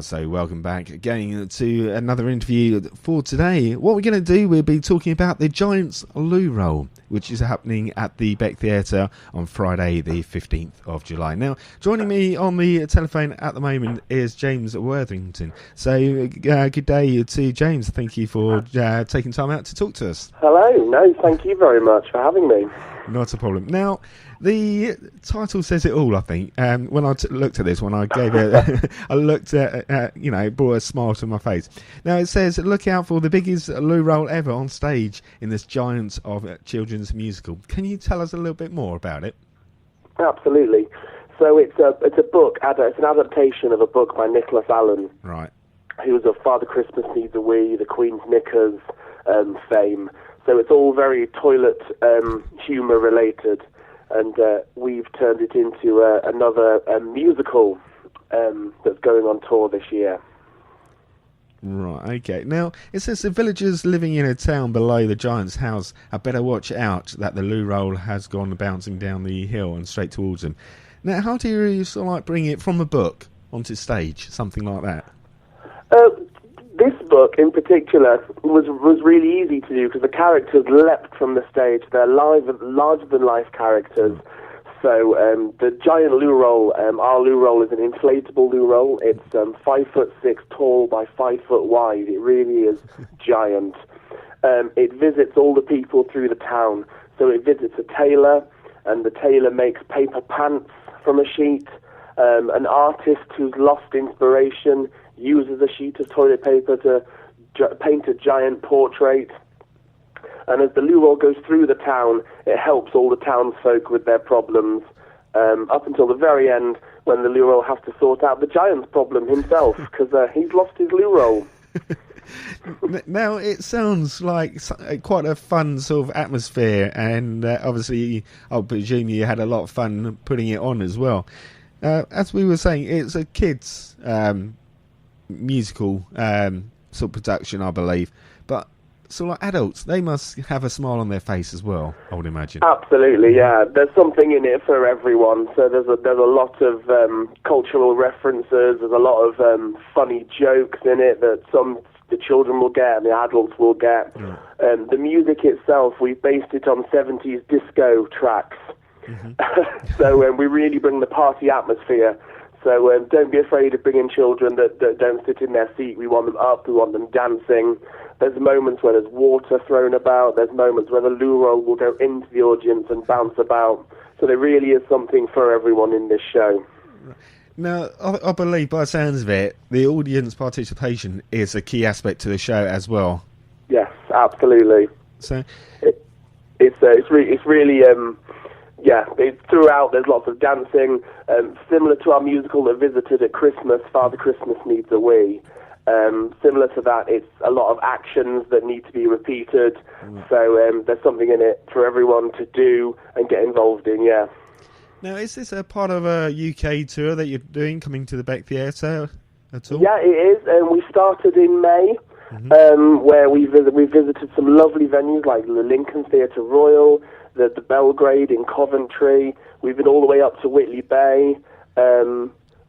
So welcome back again to another interview for today. What we're going to do, we'll be talking about the Giants Loo Roll, which is happening at the Beck Theatre on Friday the 15th of July. Now, joining me on the telephone at the moment is James Worthington. So good day to James. Thank you for taking time out to talk to us. Hello. No, thank you very much for having me. Not a problem. Now, the title says it all, I think. When I looked at this, when I gave it, I looked at, it brought a smile to my face. Now, it says, look out for the biggest Loo Roll ever on stage in this Giants of Children's musical. Can you tell us a little bit more about it? Absolutely. So it's a book, it's an adaptation of a book by Nicholas Allen. Right. Who was of Father Christmas Needs a Wee, The Queen's Knickers fame. So it's all very toilet humour related, and we've turned it into another musical that's going on tour this year. Right, okay. Now, it says the villagers living in a town below the Giant's house had better watch out that the Loo Roll has gone bouncing down the hill and straight towards them. Now, how do you sort of like bring it from a book onto stage, something like that? This book in particular was really easy to do because the characters leapt from the stage. They're larger-than-life characters. So the giant Loo Roll, our Loo Roll is an inflatable Loo Roll. It's 5'6" tall by 5 foot wide. It really is giant. It visits all the people through the town. So it visits a tailor, and the tailor makes paper pants from a sheet. An artist who's lost inspiration uses a sheet of toilet paper to paint a giant portrait. And as the Loo Roll goes through the town, it helps all the townsfolk with their problems, up until the very end when the Loo Roll has to sort out the giant's problem himself, because he's lost his Loo Roll. Now, it sounds like quite a fun sort of atmosphere, and obviously, I presume you had a lot of fun putting it on as well. As we were saying, it's a kids' musical sort of production, I believe, but sort of like adults, they must have a smile on their face as well, I would imagine. Absolutely, yeah. There's something in it for everyone. So there's a lot of cultural references. There's a lot of funny jokes in it that the children will get and the adults will get. Mm. The music itself, we based it on 70s disco tracks. Mm-hmm. So we really bring the party atmosphere. So don't be afraid of bringing children that don't sit in their seat. We want them up, we want them dancing. There's moments where there's water thrown about. There's moments where the Loo Roll will go into the audience and bounce about. So there really is something for everyone in this show. Now, I believe by the sounds of it, the audience participation is a key aspect to the show as well. Yes, absolutely. So it's really throughout there's lots of dancing, similar to our musical that visited at Christmas, Father Christmas Needs a Wee. Similar to that, it's a lot of actions that need to be repeated. So there's something in it for everyone to do and get involved in, yeah. Now, is this a part of a UK tour that you're doing, coming to the Beck Theatre at all? Yeah, it is. We started in May, where we visited some lovely venues like the Lincoln Theatre Royal, the Belgrade in Coventry. We've been all the way up to Whitley Bay.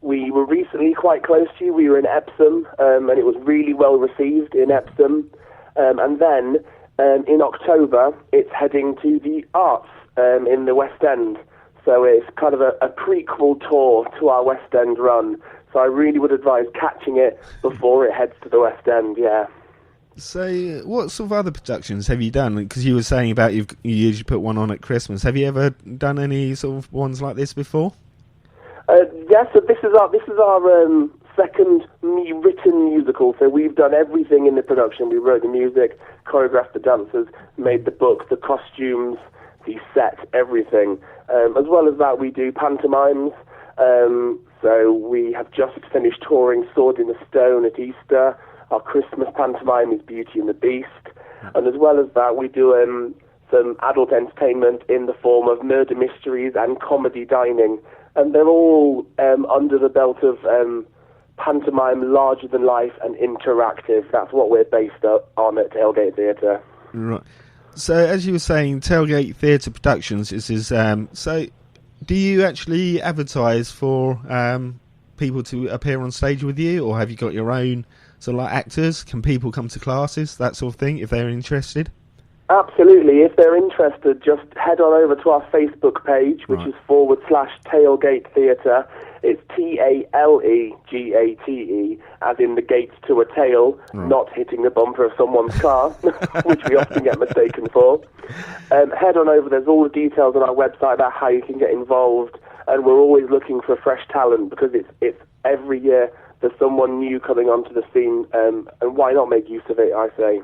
We were recently quite close to you. We were in Epsom, and it was really well received in Epsom. And then in October, it's heading to the Arts in the West End. So it's kind of a prequel tour to our West End run. So I really would advise catching it before it heads to the West End, yeah. So what sort of other productions have you done? Because you were saying about you usually put one on at Christmas. Have you ever done any sort of ones like this before? Yes, so this is our second written musical. So we've done everything in the production. We wrote the music, choreographed the dancers, made the book, the costumes, the set, everything. As well as that, we do pantomimes. So we have just finished touring Sword in the Stone at Easter. Our Christmas pantomime is Beauty and the Beast. And as well as that, we do some adult entertainment in the form of murder mysteries and comedy dining. And they're all under the belt of pantomime, larger than life and interactive. That's what we're based on at Tailgate Theatre. Right. So, as you were saying, Tailgate Theatre Productions is so do you actually advertise for people to appear on stage with you, or have you got your own sort of like actors? Can people come to classes, that sort of thing, if they're interested? Absolutely. If they're interested, just head on over to our Facebook page, which is /Tailgate Theatre. It's TALEGATE, as in the gate to a tail, not hitting the bumper of someone's car, which we often get mistaken for. Head on over. There's all the details on our website about how you can get involved, and we're always looking for fresh talent, because it's every year there's someone new coming onto the scene, and why not make use of it, I say.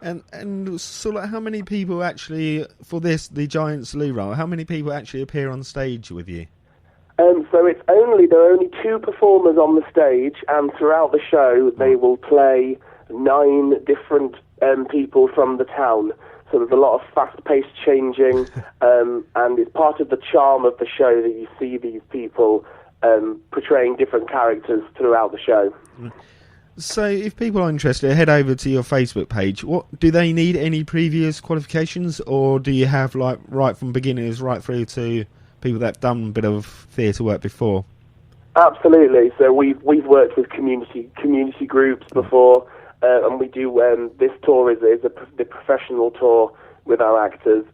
And so, like, how many people actually, for this, the Giants Loo Roll, how many people actually appear on stage with you? So there are only 2 performers on the stage, and throughout the show they will play 9 different people from the town. So there's a lot of fast-paced changing, and it's part of the charm of the show that you see these people portraying different characters throughout the show. So if people are interested, head over to your Facebook page. What do they need? Any previous qualifications, or do you have, like, right from beginners right through to people that have done a bit of theatre work before? Absolutely. So we've worked with community groups before, and we do this tour is the professional tour with our actors.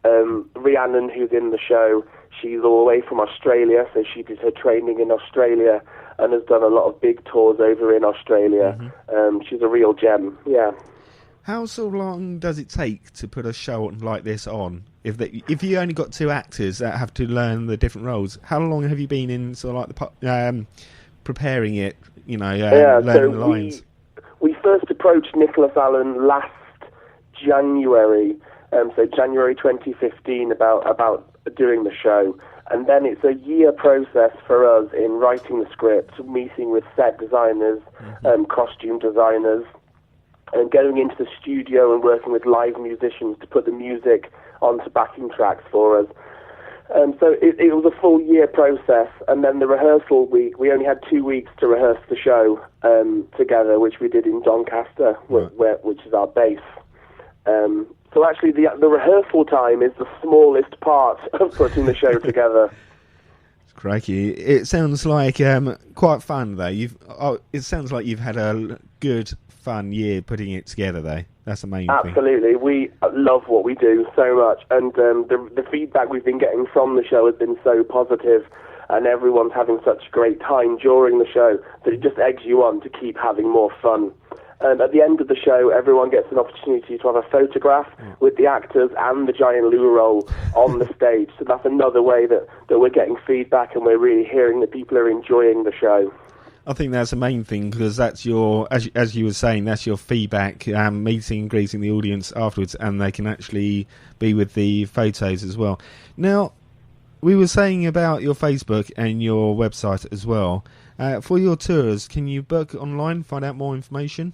Rhiannon, who's in the show, she's all the way from Australia, so she did her training in Australia and has done a lot of big tours over in Australia. She's a real gem. Yeah. How so long does it take to put a show like this on? If you only got 2 actors that have to learn the different roles, how long have you been in sort of like the preparing it? Learning the lines. We first approached Nicholas Allen last January, so January 2015, about doing the show, and then it's a year process for us in writing the script, meeting with set designers, costume designers, and going into the studio and working with live musicians to put the music onto backing tracks for us. So it was a full year process, and then the rehearsal, we only had 2 weeks to rehearse the show together, which we did in Doncaster, which is our base. So actually the rehearsal time is the smallest part of putting the show together. Crikey. It sounds like quite fun, though. It sounds like you've had a good, fun year putting it together, though. That's the main thing. Absolutely. We love what we do so much, and the feedback we've been getting from the show has been so positive, and everyone's having such great time during the show that it just eggs you on to keep having more fun. At the end of the show, everyone gets an opportunity to have a photograph with the actors and the giant Loo Roll on the stage. So that's another way that we're getting feedback, and we're really hearing that people are enjoying the show. I think that's the main thing, because that's your, as you were saying, that's your feedback, meeting and greeting the audience afterwards, and they can actually be with the photos as well. Now, we were saying about your Facebook and your website as well. For your tours, can you book online, find out more information?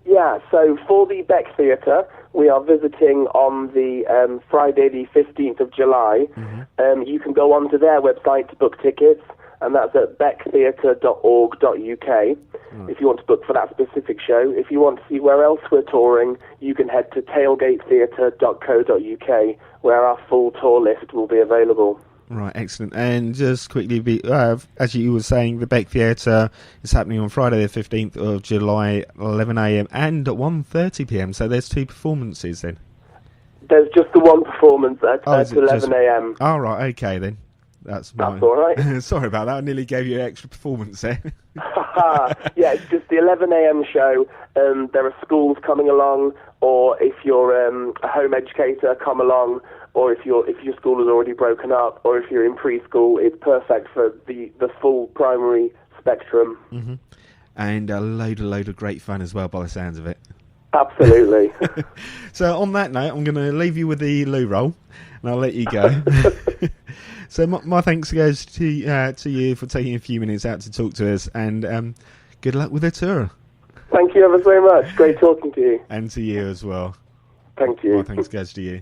Yeah, so for the Beck Theatre, we are visiting on the Friday the 15th of July. You can go onto their website to book tickets, and that's at becktheatre.org.uk if you want to book for that specific show. If you want to see where else we're touring, you can head to tailgatetheatre.co.uk, where our full tour list will be available. Right, excellent. And just quickly, as you were saying, the Beck Theatre is happening on Friday the 15th of July, 11 a.m. and at 1:30 p.m. So there's 2 performances then? There's just the one performance at 11 a.m. Oh, right, okay then. That's all right. Sorry about that. I nearly gave you an extra performance there. Yeah, it's just the 11 a.m. show. There are schools coming along, or if you're a home educator, come along. Or if your school is already broken up, or if you're in preschool, it's perfect for the full primary spectrum. And a load of great fun as well, by the sounds of it. Absolutely. So on that note, I'm going to leave you with the Loo Roll, and I'll let you go. So my thanks goes to you for taking a few minutes out to talk to us, and good luck with the tour. Thank you ever so much. Great talking to you. And to you as well. Thank you. My thanks goes to you.